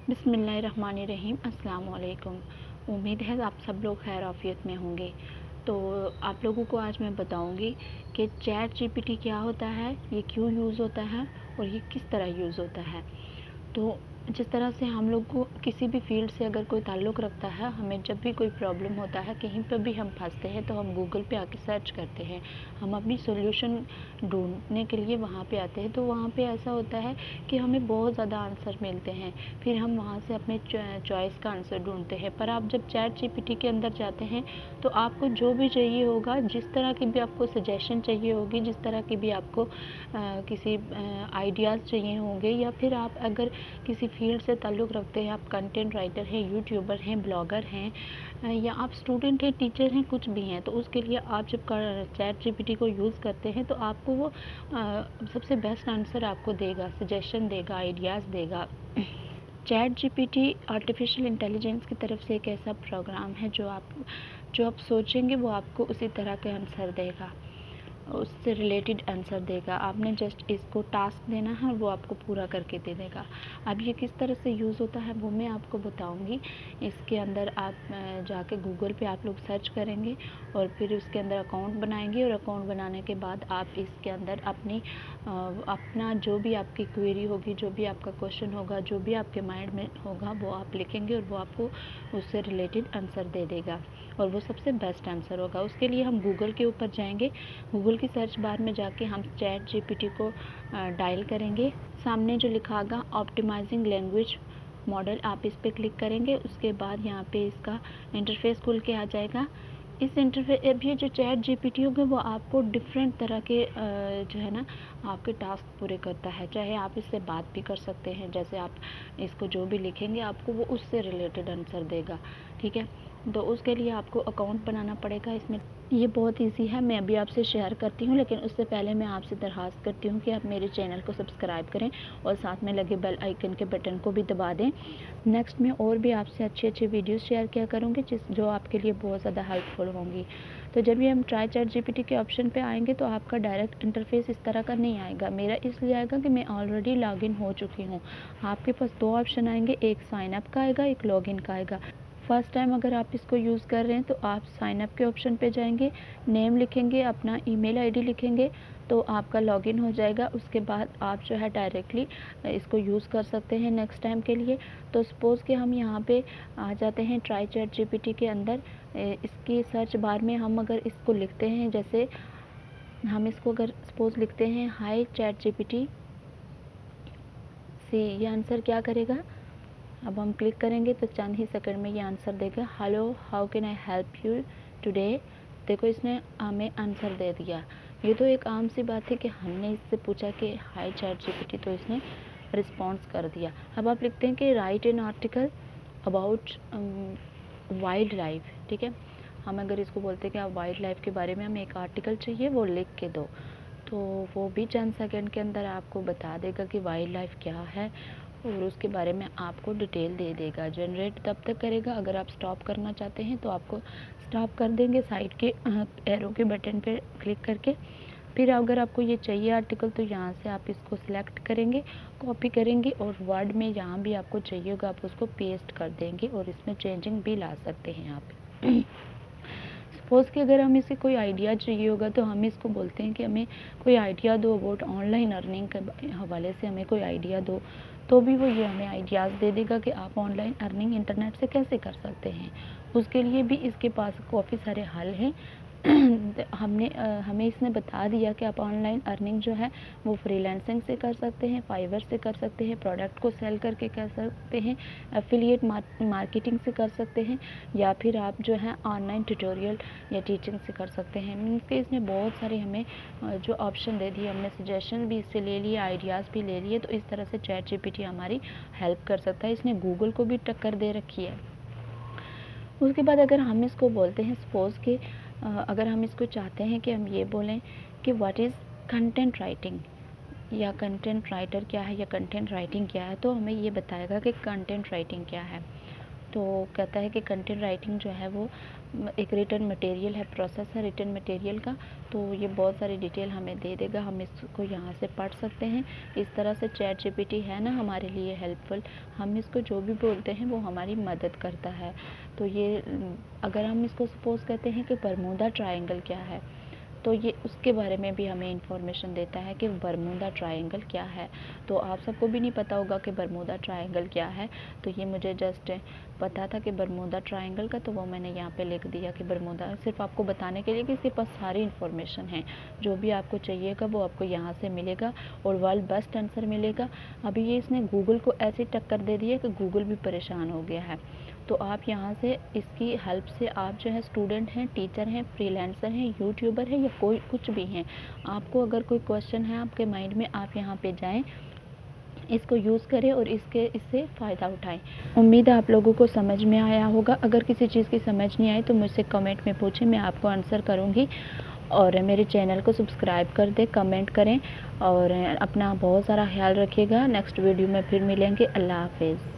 बिस्मिल्लाहिर्रहमानिर्रहीम। अस्सलाम वालेकुम। उम्मीद है आप सब लोग खैर आफियत में होंगे। तो आप लोगों को आज मैं बताऊंगी कि चैट जीपीटी क्या होता है, ये क्यों यूज़ होता है और ये किस तरह यूज़ होता है। तो जिस तरह से हम लोग को किसी भी फील्ड से अगर कोई ताल्लुक़ रखता है, हमें जब भी कोई प्रॉब्लम होता है, कहीं पर भी हम फंसते हैं, तो हम गूगल पे आके सर्च करते हैं। हम अपनी सॉल्यूशन ढूंढने के लिए वहाँ पे आते हैं। तो वहाँ पे ऐसा होता है कि हमें बहुत ज़्यादा आंसर मिलते हैं, फिर हम वहाँ से अपने चॉइस का आंसर ढूंढते हैं। पर आप जब चैट जीपीटी के अंदर जाते हैं तो आपको जो भी चाहिए होगा, जिस तरह की भी आपको सजेशन चाहिए होगी, जिस तरह की भी आपको किसी आइडियाज़ चाहिए होंगे, या फिर आप अगर किसी फील्ड से ताल्लुक़ रखते हैं, आप कंटेंट राइटर हैं, यूट्यूबर हैं, ब्लॉगर हैं, या आप स्टूडेंट हैं, टीचर हैं, कुछ भी हैं, तो उसके लिए आप जब चैट जीपीटी को यूज़ करते हैं तो आपको वो सबसे बेस्ट आंसर आपको देगा, सजेशन देगा, आइडियाज़ देगा। चैट जीपीटी आर्टिफिशियल इंटेलिजेंस की तरफ से एक ऐसा प्रोग्राम है जो आप सोचेंगे वो आपको उसी तरह के आंसर देगा, उससे रिलेटेड आंसर देगा। आपने जस्ट इसको टास्क देना है, वो आपको पूरा करके दे देगा। अब ये किस तरह से यूज़ होता है वो मैं आपको बताऊंगी। इसके अंदर आप जाके गूगल पे आप लोग सर्च करेंगे और फिर उसके अंदर अकाउंट बनाएंगे, और अकाउंट बनाने के बाद आप इसके अंदर अपना जो भी आपकी क्वेरी होगी, जो भी आपका क्वेश्चन होगा, जो भी आपके माइंड में होगा, वो आप लिखेंगे और वो आपको उससे रिलेटेड आंसर दे देगा, और वो सबसे बेस्ट आंसर होगा। उसके लिए हम गूगल के ऊपर जाएंगे, गूगल की सर्च बार में जाके हम चैट जीपीटी को डायल करेंगे। सामने जो लिखा होगा ऑप्टिमाइजिंग लैंग्वेज मॉडल, आप इस पर क्लिक करेंगे। उसके बाद यहाँ पे इसका इंटरफेस खुल के आ जाएगा। इस इंटरफेस अभी जो चैट जीपीटी होगा वो आपको डिफरेंट तरह के जो है ना आपके टास्क पूरे करता है। चाहे आप इससे बात भी कर सकते हैं, जैसे आप इसको जो भी लिखेंगे आपको वो उससे रिलेटेड आंसर देगा, ठीक है। तो उसके लिए आपको अकाउंट बनाना पड़ेगा इसमें। ये बहुत इजी है, मैं अभी आपसे शेयर करती हूँ, लेकिन उससे पहले मैं आपसे दरख्वास्त करती हूँ कि आप मेरे चैनल को सब्सक्राइब करें और साथ में लगे बेल आइकन के बटन को भी दबा दें। नेक्स्ट में और भी आपसे अच्छी अच्छी वीडियोस शेयर किया करूँगी जो आपके लिए बहुत ज़्यादा हेल्पफुल होंगी। तो जब भी हम ट्राई चैट जीपीटी के ऑप्शन पे आएंगे तो आपका डायरेक्ट इंटरफेस इस तरह का नहीं आएगा। मेरा इसलिए आएगा कि मैं ऑलरेडी लॉगिन हो चुकी हूँ। आपके पास दो ऑप्शन आएंगे, एक साइन अप का आएगा, एक लॉगिन का आएगा। फर्स्ट टाइम अगर आप इसको यूज़ कर रहे हैं तो आप साइन अप के ऑप्शन पे जाएंगे, नेम लिखेंगे, अपना ईमेल आईडी लिखेंगे, तो आपका लॉगिन हो जाएगा। उसके बाद आप जो है डायरेक्टली इसको यूज़ कर सकते हैं नेक्स्ट टाइम के लिए। तो सपोज़ कि हम यहाँ पे आ जाते हैं ट्राई चैट जीपीटी के अंदर। इसकी सर्च बार में हम अगर इसको लिखते हैं, जैसे हम इसको अगर सपोज़ लिखते हैं हाय चैट जीपीटी सी, ये आंसर क्या करेगा, अब हम क्लिक करेंगे तो चंद ही सेकंड में ये आंसर देगा, hello how can I help you today. देखो इसने हमें आंसर दे दिया। ये तो एक आम सी बात है कि हमने इससे पूछा कि हाय चैट जीपीटी, तो इसने रिस्पॉन्स कर दिया। अब आप लिखते हैं कि right an article about wild life, ठीक है। हम अगर इसको बोलते हैं कि आप वाइल्ड लाइफ के बारे में हमें एक आर्टिकल चाहिए, वो लिख के दो, तो वो भी चंद सेकंड के अंदर आपको बता देगा कि वाइल्ड लाइफ क्या है, और उसके बारे में आपको डिटेल दे देगा। जनरेट तब तक करेगा, अगर आप स्टॉप करना चाहते हैं तो आपको स्टॉप कर देंगे साइड के एरो के बटन पे क्लिक करके। फिर अगर आपको ये चाहिए आर्टिकल तो यहाँ से आप इसको सिलेक्ट करेंगे, कॉपी करेंगे, और वर्ड में जहाँ भी आपको चाहिए होगा आप उसको पेस्ट कर देंगे, और इसमें चेंजिंग भी ला सकते हैं आप। सपोज़ कि अगर हमें इसे कोई आइडिया चाहिए होगा तो हम इसको बोलते हैं कि हमें कोई आइडिया दो अबाउट ऑनलाइन अर्निंग के हवाले से, हमें कोई आइडिया दो, तो भी वो ये हमें आइडियाज़ दे देगा कि आप ऑनलाइन अर्निंग इंटरनेट से कैसे कर सकते हैं। उसके लिए भी इसके पास काफ़ी सारे हल हैं। हमें इसने बता दिया कि आप ऑनलाइन अर्निंग जो है वो फ्रीलांसिंग से कर सकते हैं, फाइवर से कर सकते हैं, प्रोडक्ट को सेल करके कर सकते हैं, एफिलिएट मार्केटिंग से कर सकते हैं, या फिर आप जो है ऑनलाइन ट्यूटोरियल या टीचिंग से कर सकते हैं। मीन्स कि इसने बहुत सारे हमें जो ऑप्शन दे दिए, हमने सजेशन भी इससे ले लिए, आइडियाज़ भी ले लिए। तो इस तरह से चैट जीपीटी हमारी हेल्प कर सकता है। इसने गूगल को भी टक्कर दे रखी है। उसके बाद अगर हम इसको बोलते हैं, सपोज़ कि अगर हम इसको चाहते हैं कि हम ये बोलें कि व्हाट इज़ कंटेंट राइटिंग, या कंटेंट राइटर क्या है, या कंटेंट राइटिंग क्या है, तो हमें ये बताएगा कि कंटेंट राइटिंग क्या है। तो कहता है कि कंटेंट राइटिंग जो है वो एक रिटन मटेरियल है, प्रोसेस है रिटन मटेरियल का। तो ये बहुत सारी डिटेल हमें दे देगा, हम इसको यहाँ से पढ़ सकते हैं। इस तरह से चैट जीपीटी है ना हमारे लिए हेल्पफुल, हम इसको जो भी बोलते हैं वो हमारी मदद करता है। तो ये अगर हम इसको सपोज़ कहते हैं कि बरमूडा ट्रायंगल क्या है, तो ये उसके बारे में भी हमें इंफॉर्मेशन देता है कि बरमूडा ट्रायंगल क्या है। तो आप सबको भी नहीं पता होगा कि बरमूडा ट्रायंगल क्या है, तो ये मुझे जस्ट पता था कि बरमूडा ट्रायंगल का, तो वो मैंने यहाँ पे लिख दिया कि बरमूडा, सिर्फ आपको बताने के लिए कि इसके पास सारी इन्फॉर्मेशन है, जो भी आपको चाहिएगा वो आपको यहाँ से मिलेगा और वर्ल्ड बेस्ट आंसर मिलेगा। अभी ये इसने गूगल को ऐसी टक्कर दे दी है कि गूगल भी परेशान हो गया है। तो आप यहाँ से इसकी हेल्प से, आप जो है स्टूडेंट हैं, टीचर हैं, फ्रीलांसर हैं, यूट्यूबर हैं या कोई कुछ भी हैं, आपको अगर कोई क्वेश्चन है आपके माइंड में, आप यहाँ पे जाएं, इसको यूज़ करें और इससे फ़ायदा उठाएं। उम्मीद है आप लोगों को समझ में आया होगा। अगर किसी चीज़ की समझ नहीं आई तो मुझसे कमेंट में पूछें, मैं आपको आंसर करूँगी। और मेरे चैनल को सब्सक्राइब कर दें, कमेंट करें और अपना बहुत सारा ख्याल रखिएगा। नेक्स्ट वीडियो में फिर मिलेंगे। अल्लाह हाफिज़।